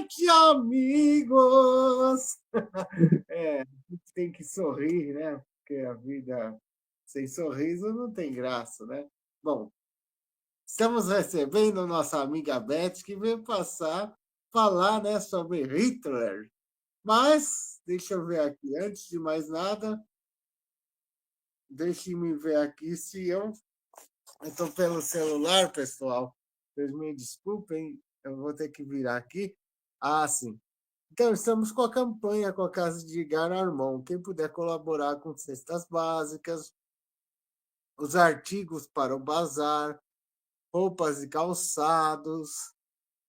noite, amigos! É, a gente tem que sorrir, né? Porque a vida sem sorriso não tem graça, né? Bom, estamos recebendo nossa amiga Beth, que veio falar, né, sobre Hitler. Mas, deixa eu ver aqui, antes de mais nada, deixe-me ver aqui se eu estou pelo celular, pessoal. Vocês me desculpem, eu vou ter que virar aqui. Ah, sim. Então, estamos com a campanha com a Casa de Edgar Armon. Quem puder colaborar com cestas básicas, os artigos para o bazar, roupas e calçados.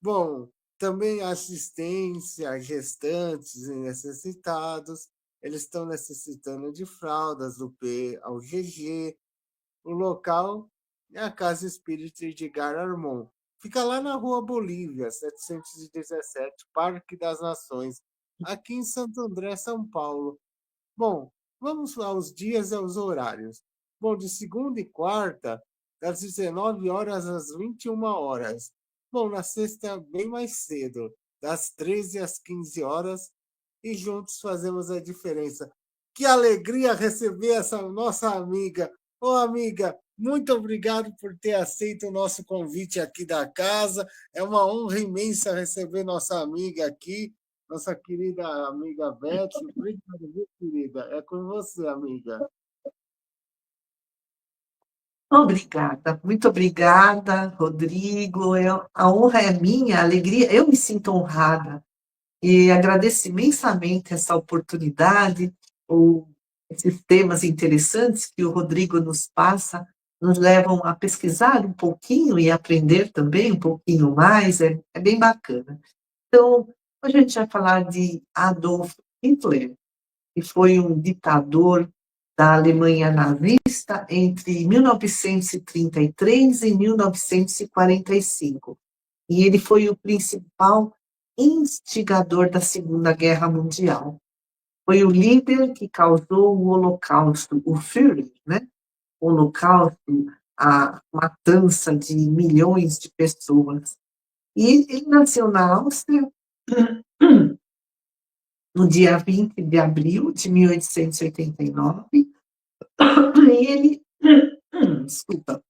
Bom, também assistência a gestantes e necessitados. Eles estão necessitando de fraldas do P ao GG. O local é a Casa Espírita Edgar Armon. Fica lá na Rua Bolívia, 717, Parque das Nações, aqui em Santo André, São Paulo. Bom, vamos aos dias e aos horários. Bom, de segunda e quarta, das 19 horas às 21 horas. Bom, na sexta, bem mais cedo, das 13 às 15 horas, e juntos fazemos a diferença. Que alegria receber essa nossa amiga. Ô, amiga, muito obrigado por ter aceito o nosso convite aqui da casa. É uma honra imensa receber nossa amiga aqui, nossa querida amiga Beth. Obrigado, viu, querida? É com você, amiga. Obrigada, muito obrigada, Rodrigo. A honra é minha, a alegria, eu me sinto honrada e agradeço imensamente essa oportunidade, ou esses temas interessantes que o Rodrigo nos passa, nos levam a pesquisar um pouquinho e aprender também um pouquinho mais, é bem bacana. Então, hoje a gente vai falar de Adolf Hitler, que foi um ditador da Alemanha nazista entre 1933 e 1945. E ele foi o principal instigador da Segunda Guerra Mundial. Foi o líder que causou o Holocausto, o Führer, né? O Holocausto, a matança de milhões de pessoas. E ele nasceu na Áustria no dia 20 de abril de 1889, e ele, desculpa,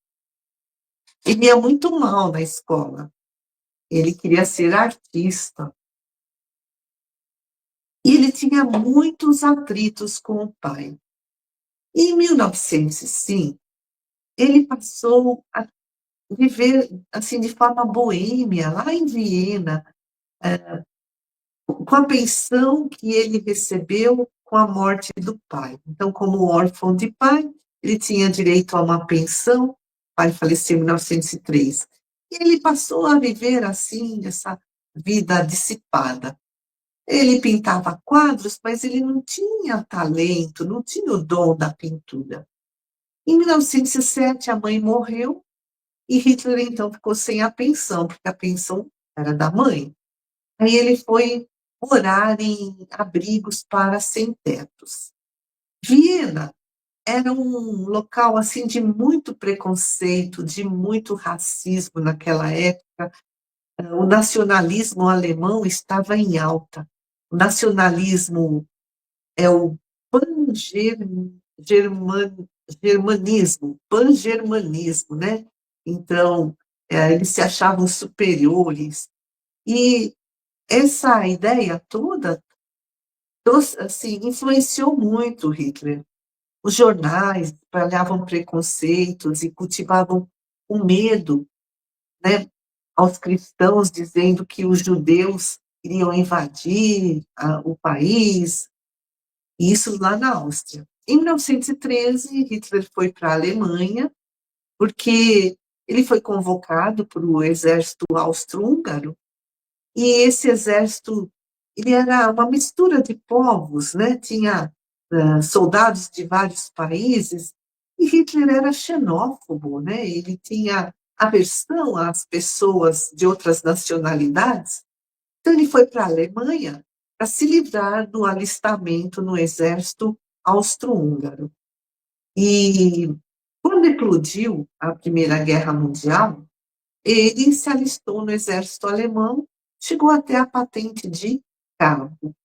ele ia muito mal na escola. Ele queria ser artista. E ele tinha muitos atritos com o pai. E em 1905, ele passou a viver assim de forma boêmia, lá em Viena, com a pensão que ele recebeu com a morte do pai. Então, como órfão de pai, ele tinha direito a uma pensão. O pai faleceu em 1903. E ele passou a viver assim, essa vida dissipada. Ele pintava quadros, mas ele não tinha talento, não tinha o dom da pintura. Em 1907, a mãe morreu e Hitler, então, ficou sem a pensão, porque a pensão era da mãe. Aí ele foi morar em abrigos para sem-tetos. Viena era um local assim de muito preconceito, de muito racismo naquela época. O nacionalismo alemão estava em alta. O nacionalismo é o pangermanismo, né? Então, eles se achavam superiores. E essa ideia toda, assim, influenciou muito Hitler. Os jornais espalhavam preconceitos e cultivavam o medo, né, aos cristãos, dizendo que os judeus iriam invadir o país, e isso lá na Áustria. Em 1913, Hitler foi para a Alemanha, porque ele foi convocado para o exército austro-húngaro, e esse exército, ele era uma mistura de povos, né? Tinha soldados de vários países, e Hitler era xenófobo, né? Ele tinha aversão às pessoas de outras nacionalidades. Então ele foi para a Alemanha para se livrar do alistamento no exército austro-húngaro. E quando eclodiu a Primeira Guerra Mundial, ele se alistou no exército alemão, chegou até a patente de cabo.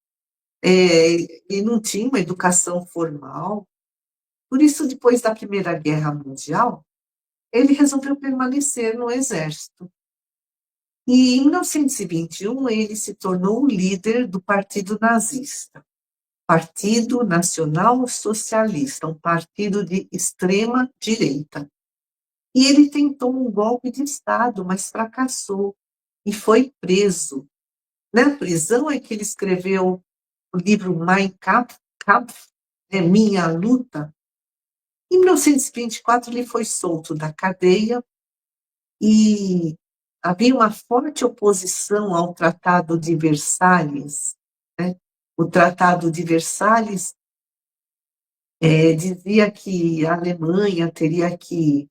E não tinha uma educação formal. Por isso, depois da Primeira Guerra Mundial, ele resolveu permanecer no exército. E em 1921, ele se tornou o líder do Partido Nazista, Partido Nacional Socialista, um partido de extrema direita. E ele tentou um golpe de Estado, mas fracassou e foi preso. Na prisão é que ele escreveu o livro Mein Kampf, Minha Luta. Em 1924, ele foi solto da cadeia e havia uma forte oposição ao Tratado de Versalhes, né? O Tratado de Versalhes dizia que a Alemanha teria que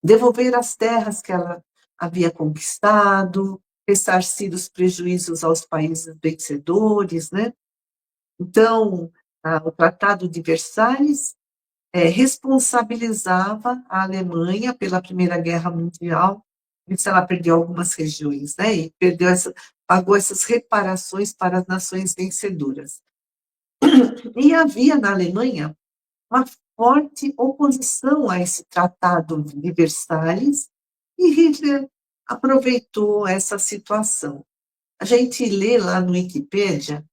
devolver as terras que ela havia conquistado, ressarcir os prejuízos aos países vencedores, né? Então, o Tratado de Versalhes responsabilizava a Alemanha pela Primeira Guerra Mundial, se ela perdeu algumas regiões, né? E pagou essas reparações para as nações vencedoras. E havia na Alemanha uma forte oposição a esse tratado de Versalhes, e Hitler aproveitou essa situação. A gente lê lá no Wikipédia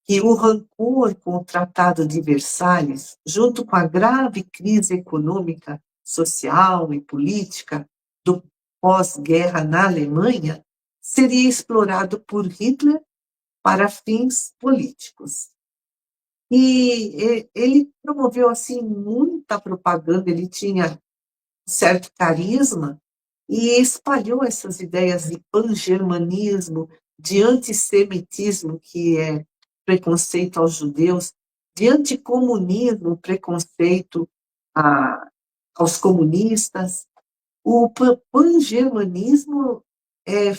que o rancor com o Tratado de Versalhes, junto com a grave crise econômica, social e política do pós-guerra na Alemanha, seria explorado por Hitler para fins políticos. E ele promoveu assim muita propaganda, ele tinha um certo carisma e espalhou essas ideias de pangermanismo, de antissemitismo, que é preconceito aos judeus, de anticomunismo, preconceito aos comunistas. O pangermanismo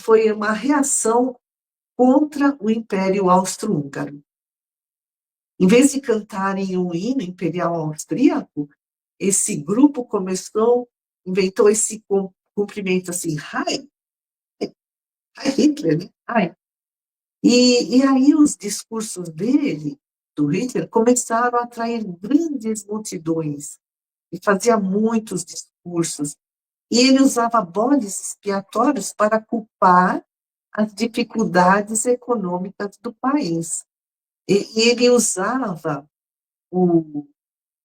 foi uma reação contra o Império Austro-Húngaro. Em vez de cantarem um hino imperial austríaco, esse grupo inventou esse cumprimento assim, Heil Hitler, né? Heil. E aí os discursos do Hitler, começaram a atrair grandes multidões, e fazia muitos discursos, e ele usava bodes expiatórios para culpar as dificuldades econômicas do país. E ele usava o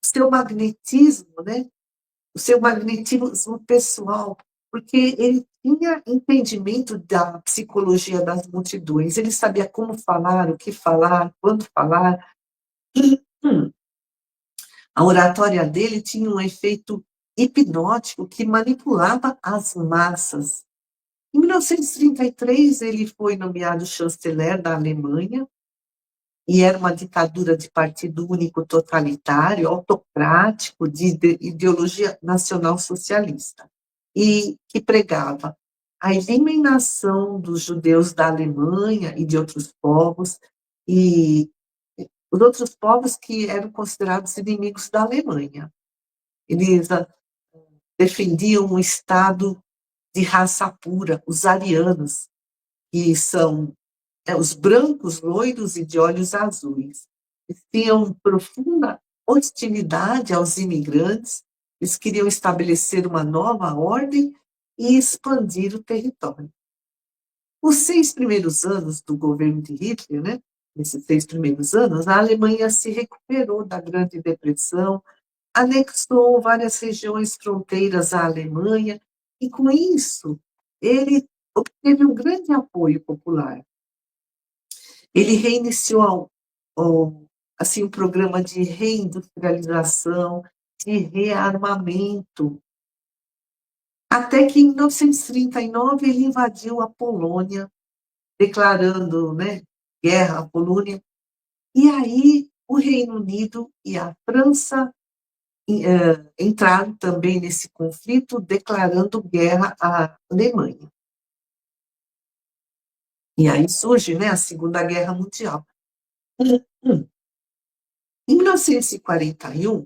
seu magnetismo, né? O seu magnetismo pessoal, porque ele tinha entendimento da psicologia das multidões, ele sabia como falar, o que falar, quando falar. A oratória dele tinha um efeito hipnótico que manipulava as massas. Em 1933, ele foi nomeado chanceler da Alemanha, e era uma ditadura de partido único totalitário, autocrático, de ideologia nacional-socialista, e que pregava a eliminação dos judeus da Alemanha e de outros povos, e os outros povos que eram considerados inimigos da Alemanha. Eles defendiam um Estado de raça pura, os arianos, que são os brancos, loiros e de olhos azuis. Eles tinham profunda hostilidade aos imigrantes, eles queriam estabelecer uma nova ordem e expandir o território. Os 6 primeiros anos do governo de Hitler, né, nesses 6 primeiros anos, a Alemanha se recuperou da Grande Depressão, anexou várias regiões fronteiras à Alemanha, e com isso ele obteve um grande apoio popular. Ele reiniciou assim, um programa de reindustrialização, de rearmamento, até que em 1939 ele invadiu a Polônia, declarando, né, guerra à Polônia, e aí o Reino Unido e a França entraram também nesse conflito, declarando guerra à Alemanha. E aí surge, né, a Segunda Guerra Mundial. Em 1941,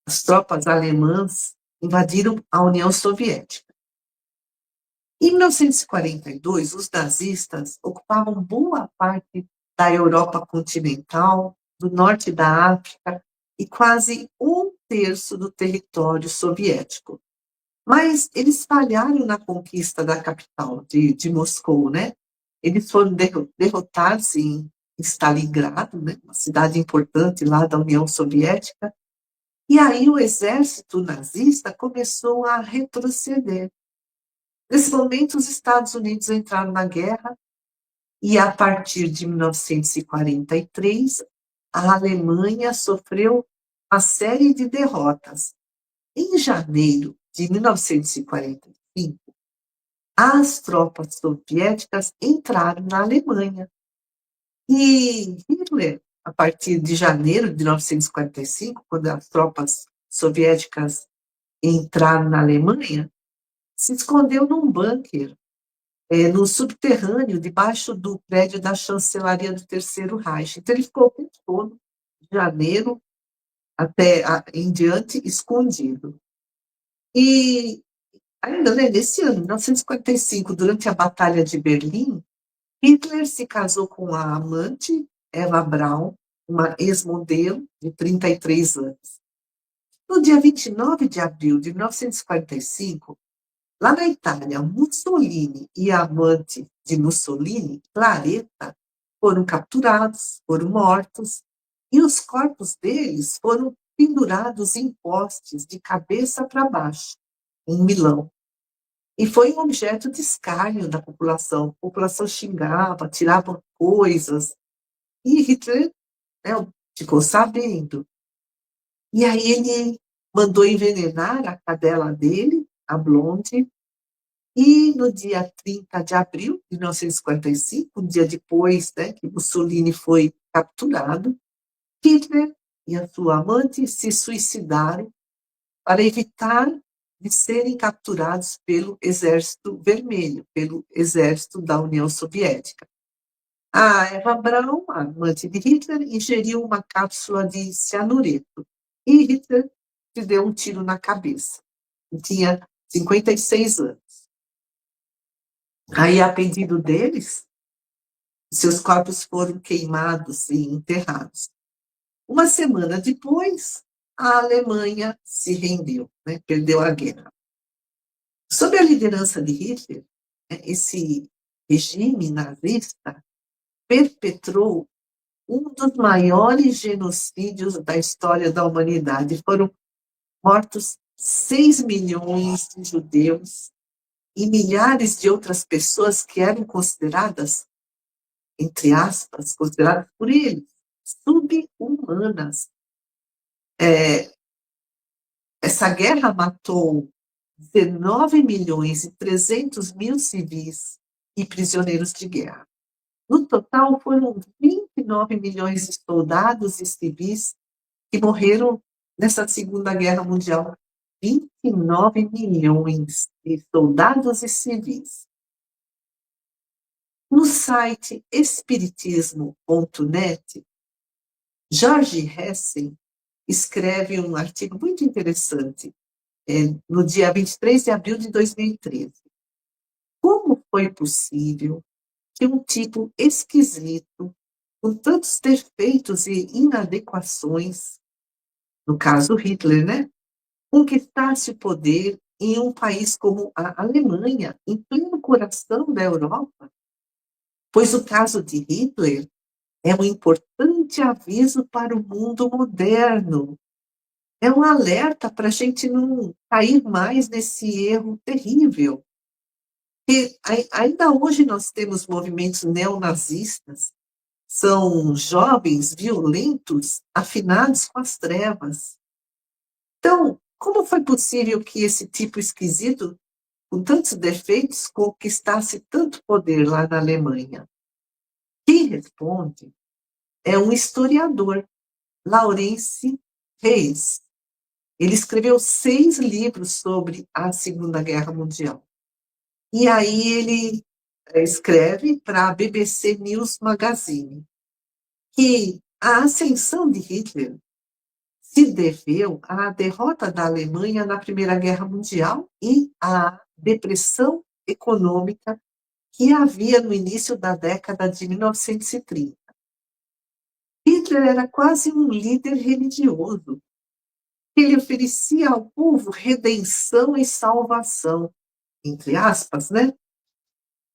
as tropas alemãs invadiram a União Soviética. Em 1942, os nazistas ocupavam boa parte da Europa continental, do norte da África e quase um terço do território soviético. Mas eles falharam na conquista da capital, de Moscou, né? Eles foram derrotados em Stalingrado, né? Uma cidade importante lá da União Soviética, e aí o exército nazista começou a retroceder. Nesse momento, os Estados Unidos entraram na guerra e, a partir de 1943, a Alemanha sofreu uma série de derrotas. Em janeiro de 1945, as tropas soviéticas entraram na Alemanha. E Hitler, a partir de janeiro de 1945, quando as tropas soviéticas entraram na Alemanha, se escondeu num bunker, no subterrâneo, debaixo do prédio da chancelaria do Terceiro Reich. Então, ele ficou o tempo todo, de janeiro até em diante, escondido. E ainda, né, nesse ano, 1945, durante a Batalha de Berlim, Hitler se casou com a amante, Eva Braun, uma ex-modelo de 33 anos. No dia 29 de abril de 1945, lá na Itália, Mussolini e a amante de Mussolini, Claretta, foram capturados, foram mortos, e os corpos deles foram pendurados em postes de cabeça para baixo, em Milão. E foi um objeto de escárnio da população. A população xingava, tirava coisas, e Hitler, né, ficou sabendo. E aí ele mandou envenenar a cadela dele, a Blonde, e no dia 30 de abril de 1945, um dia depois, né, que Mussolini foi capturado, Hitler e a sua amante se suicidaram para evitar de serem capturados pelo Exército Vermelho, pelo Exército da União Soviética. A Eva Braun, a amante de Hitler, ingeriu uma cápsula de cianureto e Hitler se deu um tiro na cabeça. Ele tinha 56 anos. Aí, a pedido deles, seus corpos foram queimados e enterrados. Uma semana depois, a Alemanha se rendeu, né, perdeu a guerra. Sob a liderança de Hitler, esse regime nazista perpetrou um dos maiores genocídios da história da humanidade. Foram mortos 6 milhões de judeus e milhares de outras pessoas que eram consideradas, entre aspas, consideradas por eles, sub-humanas. Essa guerra matou 19 milhões e 300 mil civis e prisioneiros de guerra. No total, foram 29 milhões de soldados e civis que morreram nessa Segunda Guerra Mundial. 29 milhões de soldados e civis. No site espiritismo.net, Jorge Hessen escreve um artigo muito interessante, no dia 23 de abril de 2013. Como foi possível que um tipo esquisito, com tantos defeitos e inadequações, no caso Hitler, né, conquistasse o poder em um país como a Alemanha, em pleno coração da Europa? Pois o caso de Hitler é um importante aviso para o mundo moderno. É um alerta para a gente não cair mais nesse erro terrível. E ainda hoje nós temos movimentos neonazistas, são jovens violentos, afinados com as trevas. Então, como foi possível que esse tipo esquisito, com tantos defeitos, conquistasse tanto poder lá na Alemanha? Quem responde é um historiador, Laurence Reis. Ele escreveu 6 livros sobre a Segunda Guerra Mundial. E aí ele escreve para a BBC News Magazine que a ascensão de Hitler se deveu à derrota da Alemanha na Primeira Guerra Mundial e à depressão econômica que havia no início da década de 1930. Hitler era quase um líder religioso. Ele oferecia ao povo redenção e salvação, entre aspas, né?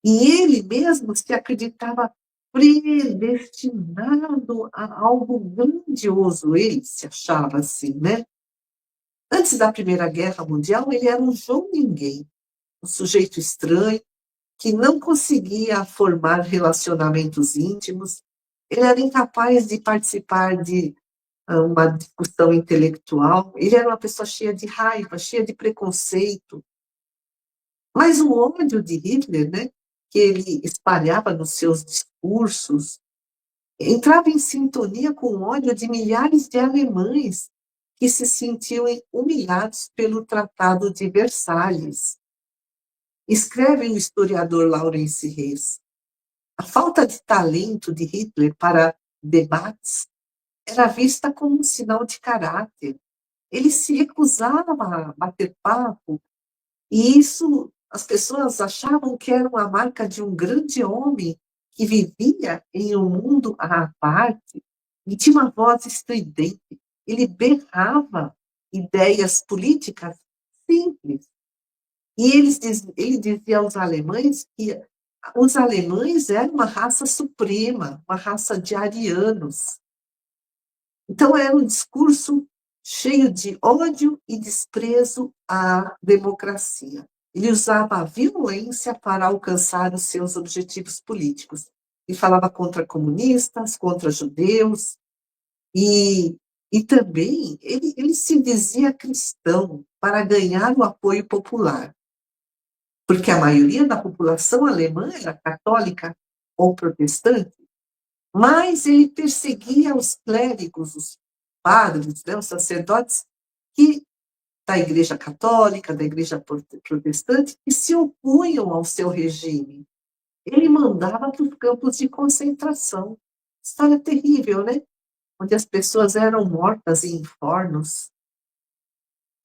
E ele mesmo se acreditava predestinado a algo grandioso, ele se achava assim, né? Antes da Primeira Guerra Mundial, ele era um João Ninguém, um sujeito estranho, que não conseguia formar relacionamentos íntimos, ele era incapaz de participar de uma discussão intelectual, ele era uma pessoa cheia de raiva, cheia de preconceito. Mas o ódio de Hitler, né, que ele espalhava nos seus discursos, entrava em sintonia com o ódio de milhares de alemães que se sentiam humilhados pelo Tratado de Versalhes. Escreve o historiador Laurence Hess: a falta de talento de Hitler para debates era vista como um sinal de caráter. Ele se recusava a bater papo, e isso as pessoas achavam que era uma marca de um grande homem que vivia em um mundo à parte e tinha uma voz estridente. Ele berrava ideias políticas simples. E ele dizia aos alemães que os alemães eram uma raça suprema, uma raça de arianos. Então, era um discurso cheio de ódio e desprezo à democracia. Ele usava a violência para alcançar os seus objetivos políticos. Ele falava contra comunistas, contra judeus, e também ele se dizia cristão para ganhar o apoio popular, porque a maioria da população alemã era católica ou protestante, mas ele perseguia os clérigos, os padres, né, os sacerdotes da Igreja Católica, da Igreja Protestante, que se opunham ao seu regime. Ele mandava para os campos de concentração. História terrível, né? Onde as pessoas eram mortas em fornos.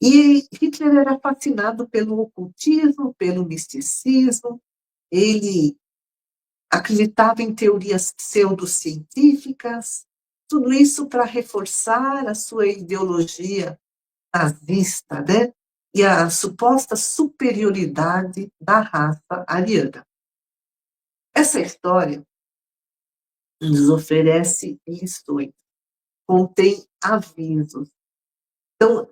E Hitler era fascinado pelo ocultismo, pelo misticismo. Ele acreditava em teorias pseudocientíficas, tudo isso para reforçar a sua ideologia nazista, né? E a suposta superioridade da raça ariana. Essa história nos oferece lições, contém avisos. Então,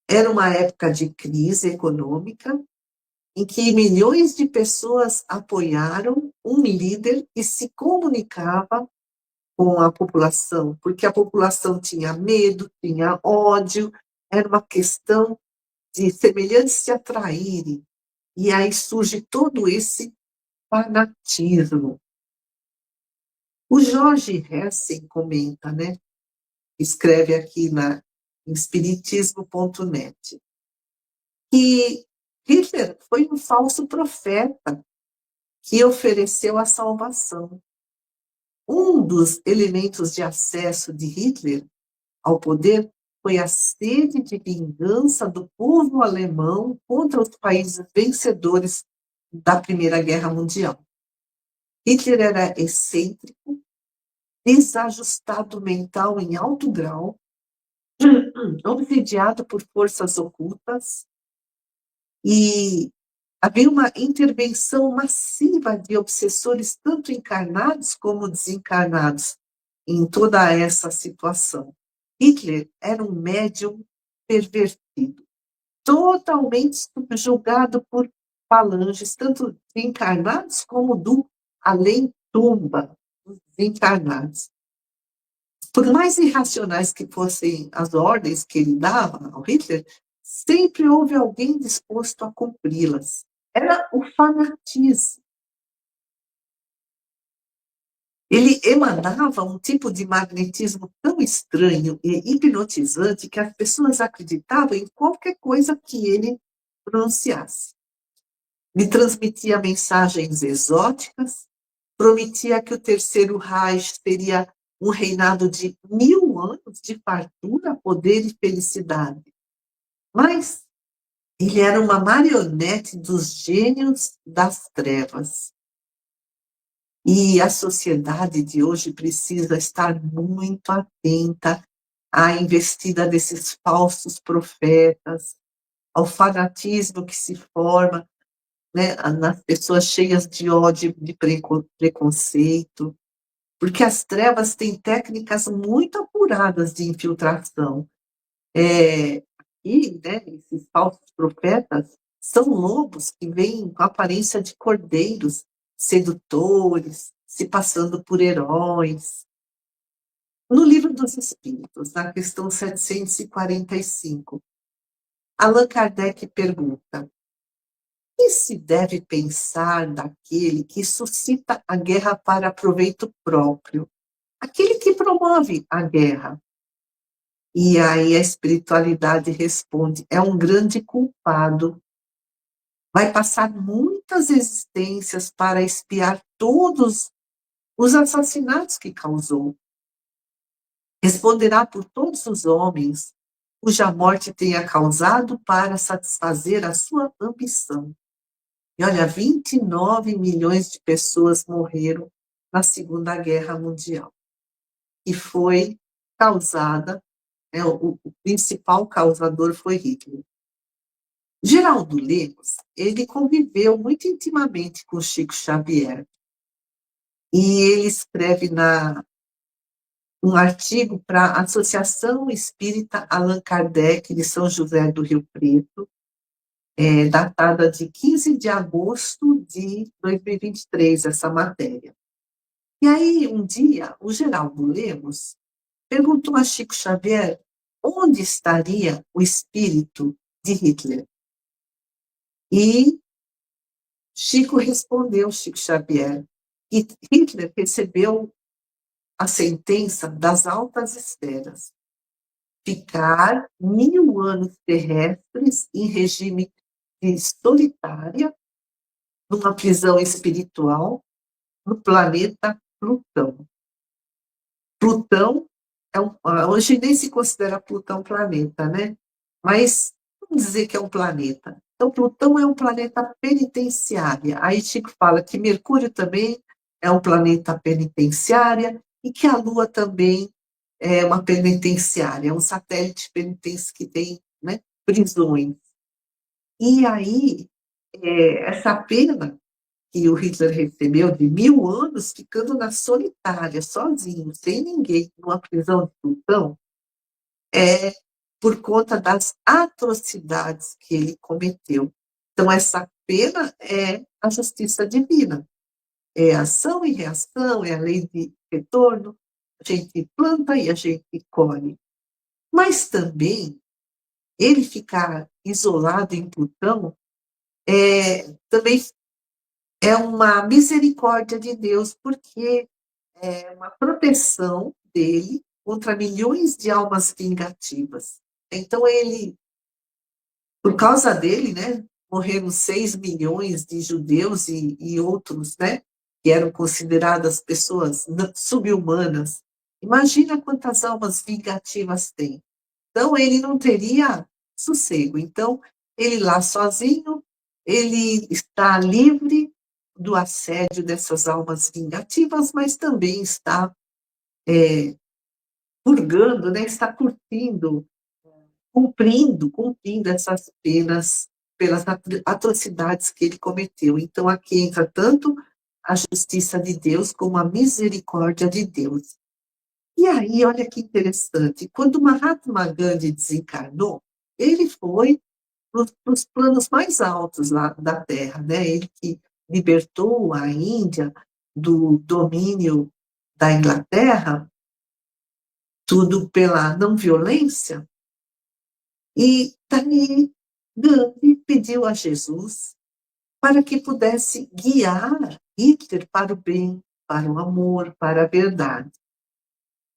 era uma época de crise econômica, em que milhões de pessoas apoiaram um líder que se comunicava com a população, porque a população tinha medo, tinha ódio, era uma questão de semelhantes se atraírem, e aí surge todo esse fanatismo. O Jorge Hessen comenta, né, escreve aqui em espiritismo.net, que Hitler foi um falso profeta que ofereceu a salvação. Um dos elementos de acesso de Hitler ao poder foi a sede de vingança do povo alemão contra os países vencedores da Primeira Guerra Mundial. Hitler era excêntrico, desajustado mental em alto grau, obsediado por forças ocultas, e havia uma intervenção massiva de obsessores, tanto encarnados como desencarnados, em toda essa situação. Hitler era um médium pervertido, totalmente subjugado por falanges, tanto de encarnados como do além-tumba, dos desencarnados. Por mais irracionais que fossem as ordens que ele dava ao Hitler, sempre houve alguém disposto a cumpri-las. Era o fanatismo. Ele emanava um tipo de magnetismo tão estranho e hipnotizante que as pessoas acreditavam em qualquer coisa que ele pronunciasse. Lhe transmitia mensagens exóticas, prometia que o Terceiro Reich teria um reinado de 1000 anos de fartura, poder e felicidade. Mas Ele era uma marionete dos gênios das trevas. E a sociedade de hoje precisa estar muito atenta à investida desses falsos profetas, ao fanatismo que se forma, né, nas pessoas cheias de ódio, de preconceito, porque as trevas têm técnicas muito apuradas de infiltração. E, né, esses falsos profetas são lobos que vêm com a aparência de cordeiros, sedutores, se passando por heróis. No Livro dos Espíritos, na questão 745, Allan Kardec pergunta: que se deve pensar daquele que suscita a guerra para proveito próprio? Aquele que promove a guerra. E aí a espiritualidade responde: é um grande culpado. Vai passar muitas existências para expiar todos os assassinatos que causou. Responderá por todos os homens cuja morte tenha causado para satisfazer a sua ambição. E olha, 29 milhões de pessoas morreram na Segunda Guerra Mundial. E foi causada, né, o principal causador foi Hitler. Geraldo Lemos, ele conviveu muito intimamente com Chico Xavier. E ele escreve um artigo para a Associação Espírita Allan Kardec de São José do Rio Preto, datada de 15 de agosto de 2023, essa matéria. E aí, um dia, o Geraldo Lemos perguntou a Chico Xavier onde estaria o espírito de Hitler. E Chico respondeu, Chico Xavier, que Hitler recebeu a sentença das altas esferas: ficar 1000 anos terrestres em regime de solitária, numa prisão espiritual, no planeta Plutão. Plutão hoje nem se considera Plutão planeta, né? Mas vamos dizer que é um planeta. Então, Plutão é um planeta penitenciário. Aí Chico fala que Mercúrio também é um planeta penitenciária e que a Lua também é uma penitenciária, é um satélite penitenciário que tem, né, prisões. E aí, essa pena que o Hitler recebeu de 1000 anos ficando na solitária, sozinho, sem ninguém, numa prisão de Plutão, é por conta das atrocidades que ele cometeu. Então, essa pena é a justiça divina. É ação e reação, é a lei de retorno. A gente planta e a gente colhe. Mas também, ele ficar isolado em Plutão também é uma misericórdia de Deus, porque é uma proteção dele contra milhões de almas vingativas. Então, por causa dele, né, morreram 6 milhões de judeus e outros, né, que eram consideradas pessoas subhumanas. Imagina quantas almas vingativas tem. Então, ele não teria sossego. Então, ele lá sozinho, ele está livre do assédio dessas almas vingativas, mas também está purgando, né, está curtindo, cumprindo essas penas pelas atrocidades que ele cometeu. Então, aqui entra tanto a justiça de Deus como a misericórdia de Deus. E aí, olha que interessante, quando Mahatma Gandhi desencarnou, ele foi para os planos mais altos lá da Terra, né? Ele que libertou a Índia do domínio da Inglaterra, tudo pela não violência. E daí Gandhi pediu a Jesus para que pudesse guiar Hitler para o bem, para o amor, para a verdade.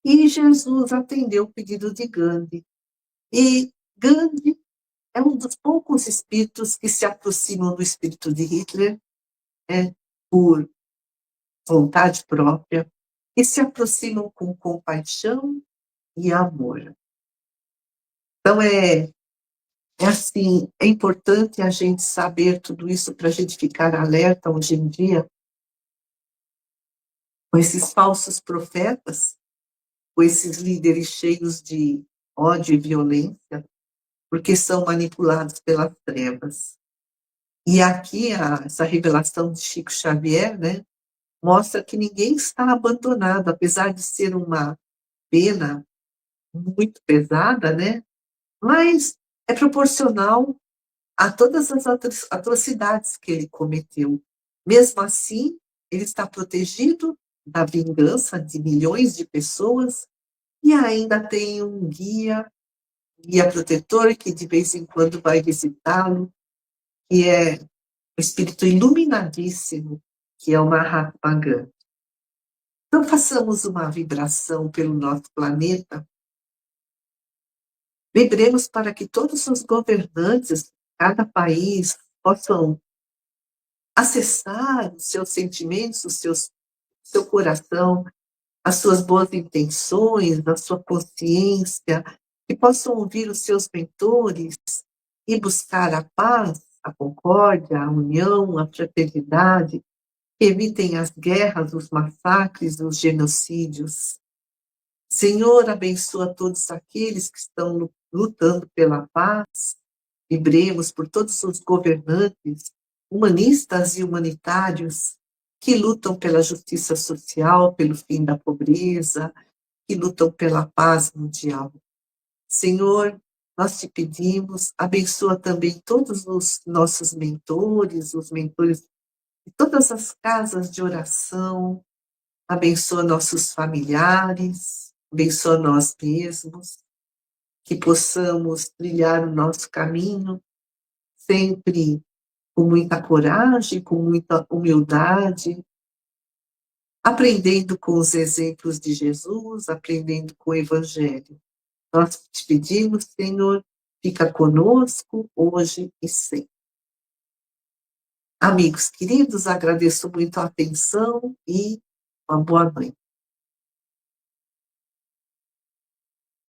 E Jesus atendeu o pedido de Gandhi. E Gandhi é um dos poucos espíritos que se aproximam do espírito de Hitler, por vontade própria, e se aproximam com compaixão e amor. Então, É assim, é importante a gente saber tudo isso para a gente ficar alerta hoje em dia com esses falsos profetas, com esses líderes cheios de ódio e violência, porque são manipulados pelas trevas. E aqui essa revelação de Chico Xavier, né, mostra que ninguém está abandonado, apesar de ser uma pena muito pesada, né, mas é proporcional a todas as atrocidades que ele cometeu. Mesmo assim, ele está protegido da vingança de milhões de pessoas e ainda tem um guia protetor que de vez em quando vai visitá-lo, que é o espírito iluminadíssimo, que é o Mahatma Gandhi. Então, façamos uma vibração pelo nosso planeta, vibremos para que todos os governantes de cada país possam acessar os seus sentimentos, seu coração, as suas boas intenções, a sua consciência, que possam ouvir os seus mentores e buscar a paz, a concórdia, a união, a fraternidade, que evitem as guerras, os massacres, os genocídios. Senhor, abençoa todos aqueles que estão lutando pela paz. Vibremos por todos os governantes, humanistas e humanitários, que lutam pela justiça social, pelo fim da pobreza, que lutam pela paz mundial. Senhor, nós te pedimos, abençoa também todos os nossos mentores, os mentores de todas as casas de oração, abençoa nossos familiares, abençoa nós mesmos, que possamos trilhar o nosso caminho sempre com muita coragem, com muita humildade, aprendendo com os exemplos de Jesus, aprendendo com o Evangelho. Nós te pedimos, Senhor, fica conosco hoje e sempre. Amigos queridos, agradeço muito a atenção e uma boa noite.